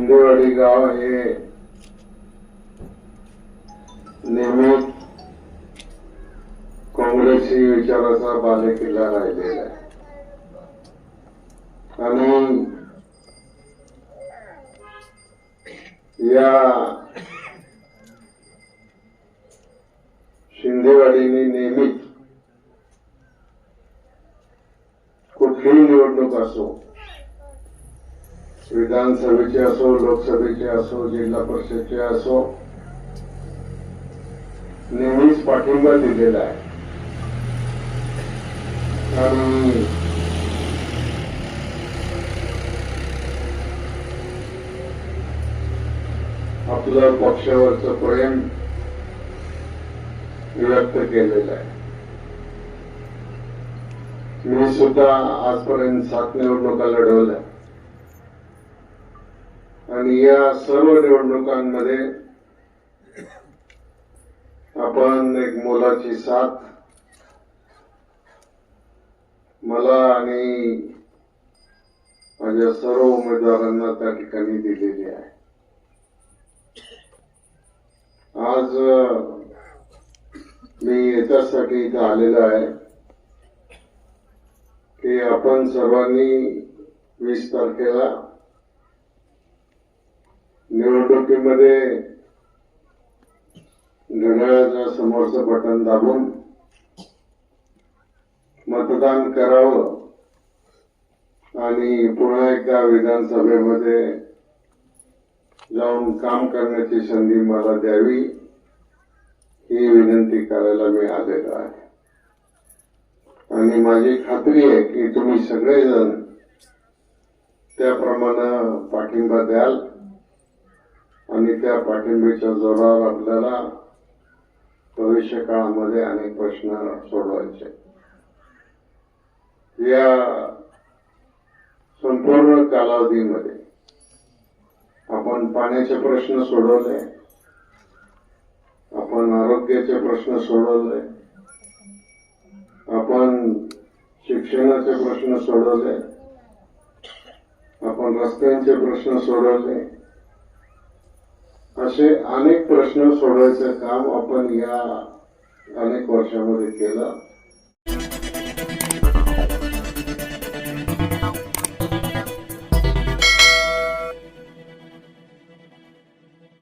शिंदेवाडी गाव हे नेहमी काँग्रेसी विचाराचा बालेकिल्ला राहिलेला आहे आणि या शिंदेवाडीने नेहमीच कुठलीही निवडणूक असो, विधानसभेचे असो, लोकसभेचे असो, जिल्हा परिषदचे असो, नेहमीच पाठिंबा दिलेला आहे. आणि आपलं पक्षावरचं प्रेम व्यक्त केलेलं आहे. मी सुद्धा आजपर्यंत 7 निवडणुका लढवल्या आणि या सर्व निवडणुकांमध्ये आपण एक मोलाची साथ मला आणि माझ्या सर्व उमेदवारांना त्या ठिकाणी दिलेली आहे. आज मी याच्यासाठी इथं आलेलो आहे की आपण सर्वांनी 20 तारखेला निवडणुकीमध्ये घड्याळाच्या समोरचं बटन दाबून मतदान करावं आणि पुन्हा एकदा विधानसभेमध्ये जाऊन काम करण्याची संधी मला द्यावी ही विनंती करायला मी आलेलो आहे. आणि माझी खात्री आहे की तुम्ही सगळेजण त्याप्रमाणे पाठिंबा द्याल आणि त्या पाठिंब्याच्या जोरावर आपल्याला भविष्य काळामध्ये अनेक प्रश्न सोडवायचे. या संपूर्ण कालावधीमध्ये आपण पाण्याचे प्रश्न सोडवले, आपण आरोग्याचे प्रश्न सोडवले, आपण शिक्षणाचे प्रश्न सोडवले, आपण रस्त्यांचे प्रश्न सोडवले. असे अनेक प्रश्न सोडवायचं काम आपण या अनेक वर्षामध्ये केलं